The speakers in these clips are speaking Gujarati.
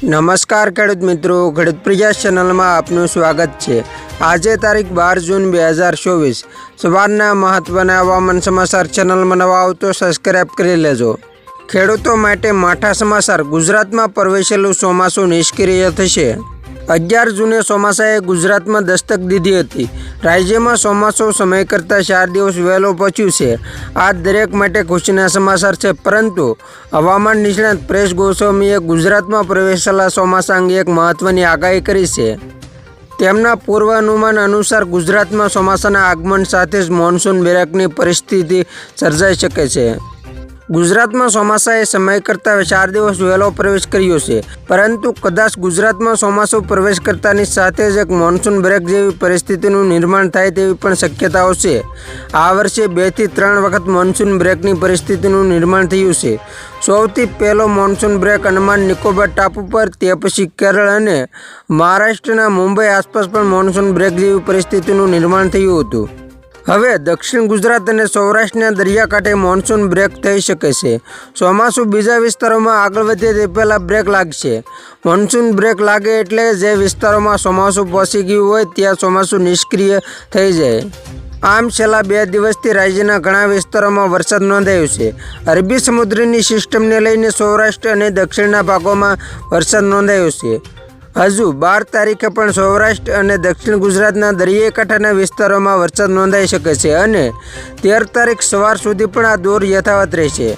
નમસ્કાર ખેડૂત મિત્રો, ખેડૂત પ્રિયા ચેનલમાં આપનું સ્વાગત છે। આજે તારીખ 12 જૂન 2024 સવારના મહત્વના હવામાન સમાચાર। ચેનલમાં નવા આવો તો સબસ્ક્રાઇબ કરી લેજો। ખેડૂતો માટે માઠા સમાચાર। ગુજરાતમાં પ્રવેશેલું ચોમાસું નિષ્ક્રિય થશે। 11 જૂને ચોમાસાએ ગુજરાતમાં દસ્તક દીધી હતી। રાજ્યમાં ચોમાસું સમય કરતાં 4 દિવસ વહેલો પહોંચ્યું છે। આ દરેક માટે ખુશીના સમાચાર છે, પરંતુ હવામાન નિષ્ણાત પરેશ ગોસ્વામીએ ગુજરાતમાં પ્રવેશેલા ચોમાસા અંગે એક મહત્વની આગાહી કરી છે। તેમના પૂર્વાનુમાન અનુસાર ગુજરાતમાં ચોમાસાના આગમન સાથે જ મોન્સૂન બ્રેકની પરિસ્થિતિ સર્જાઈ શકે છે। ગુજરાતમાં ચોમાસાએ સમય કરતાં 4 દિવસ વહેલો પ્રવેશ કર્યો છે, પરંતુ કદાચ ગુજરાતમાં ચોમાસું પ્રવેશ કરતાની સાથે જ એક મોન્સૂન બ્રેક જેવી પરિસ્થિતિનું નિર્માણ થાય તેવી પણ શક્યતાઓ છે। આ વર્ષે 2 થી 3 વખત મોન્સૂન બ્રેકની પરિસ્થિતિનું નિર્માણ થયું છે। સૌથી પહેલો મોન્સૂન બ્રેક અંડમાન નિકોબાર ટાપુ પર, તે પછી કેરળ અને મહારાષ્ટ્રના મુંબઈ આસપાસ પણ મોન્સૂન બ્રેક જેવી પરિસ્થિતિનું નિર્માણ થયું હતું। હવે દક્ષિણ ગુજરાત અને સૌરાષ્ટ્રના દરિયાકાંઠે મોન્સૂન બ્રેક થઈ શકે છે। ચોમાસું બીજા વિસ્તારોમાં આગળ વધે તે પહેલાં બ્રેક લાગશે। મોન્સૂન બ્રેક લાગે એટલે જે વિસ્તારોમાં ચોમાસું પહોંચી ગયું હોય ત્યાં ચોમાસું નિષ્ક્રિય થઈ જાય। આમ છેલ્લા 2 દિવસથી રાજ્યના ઘણા વિસ્તારોમાં વરસાદ નોંધાયો છે। અરબી સમુદ્રની સિસ્ટમને લઈને સૌરાષ્ટ્ર અને દક્ષિણના ભાગોમાં વરસાદ નોંધાયો છે। હજુ 12 તારીખે પણ સૌરાષ્ટ્ર અને દક્ષિણ ગુજરાતના દરિયાઈ કાંઠાના વિસ્તારોમાં વરસાદ નોંધાઈ શકે છે અને 13 તારીખ સવાર સુધી પણ આ દોર યથાવત રહેશે।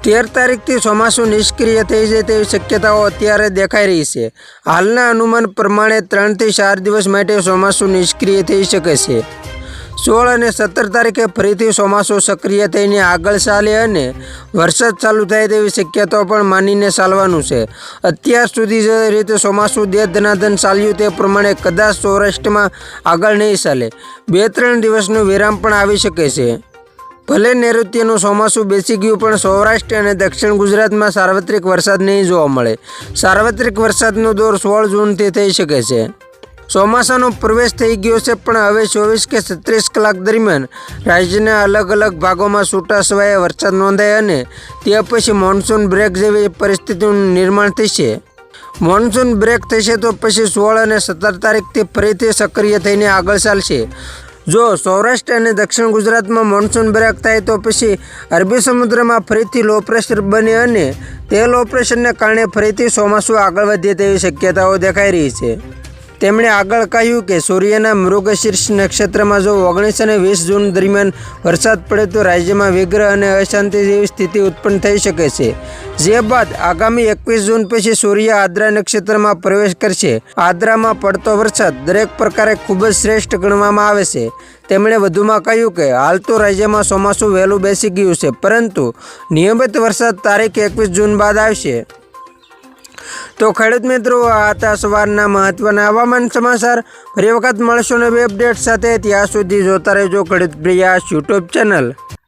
13 તારીખથી ચોમાસું નિષ્ક્રિય થઈ જાય તેવી શક્યતાઓ અત્યારે દેખાઈ રહી છે। હાલના અનુમાન પ્રમાણે 3 થી 4 દિવસ માટે ચોમાસું નિષ્ક્રિય થઈ શકે છે। 16 અને 17 તારીખે ફરીથી ચોમાસું સક્રિય થઈને આગળ ચાલે અને વરસાદ ચાલુ થાય તેવી શક્યતાઓ પણ માનીને ચાલવાનું છે। અત્યાર સુધી જે રીતે ચોમાસું દે ધનાધન ચાલ્યું તે પ્રમાણે કદાચ સૌરાષ્ટ્રમાં આગળ નહીં ચાલે। 2-3 દિવસનું વિરામ પણ આવી શકે છે। ભલે નૈઋત્યનું ચોમાસું બેસી ગયું પણ સૌરાષ્ટ્ર અને દક્ષિણ ગુજરાતમાં સાર્વત્રિક વરસાદ નહીં જોવા મળે। સાર્વત્રિક વરસાદનો દોર 16 જૂનથી થઈ શકે છે। ચોમાસાનો પ્રવેશ થઈ ગયો છે, પણ હવે 24 કે 36 કલાક દરમિયાન રાજ્યના અલગ અલગ ભાગોમાં છૂટાછવાયા વરસાદ નોંધાય અને તે પછી મોન્સૂન બ્રેક જેવી પરિસ્થિતિનું નિર્માણ થશે। મોન્સૂન બ્રેક થશે તો પછી 16 અને 17 તારીખથી ફરીથી સક્રિય થઈને આગળ ચાલશે। જો સૌરાષ્ટ્ર અને દક્ષિણ ગુજરાતમાં મોન્સૂન બ્રેક થાય તો પછી અરબી સમુદ્રમાં ફરીથી લો પ્રેશર બને અને તે લો પ્રેશરને કારણે ફરીથી ચોમાસું આગળ વધે તેવી શક્યતાઓ દેખાઈ રહી છે। તેમણે આગળ કહ્યું કે સૂર્યના મૃગશીર્ષ નક્ષત્રમાં જો 19 અને 20 જૂન દરમિયાન વરસાદ પડે તો રાજ્યમાં વિગ્રહ અને અશાંતિ જેવી સ્થિતિ ઉત્પન્ન થઈ શકે છે। જે બાદ આગામી 21 જૂન પછી સૂર્ય આદ્રા નક્ષત્રમાં પ્રવેશ કરશે। આદ્રામાં પડતો વરસાદ દરેક પ્રકારે ખૂબ જ શ્રેષ્ઠ ગણવામાં આવે છે। તેમણે વધુમાં કહ્યું કે હાલ તો રાજ્યમાં ચોમાસું વહેલું બેસી ગયું છે, પરંતુ નિયમિત વરસાદ તારીખ 21 જૂન બાદ આવશે। તો ખેડૂત મિત્રો, આ હતા સવારના મહત્વના હવામાન સમાચાર। ફરી વખત મળશું નવી અપડેટ સાથે। ત્યાં સુધી જોતા રહેજો ખેડૂત પ્રિયા યુટ્યુબ ચેનલ।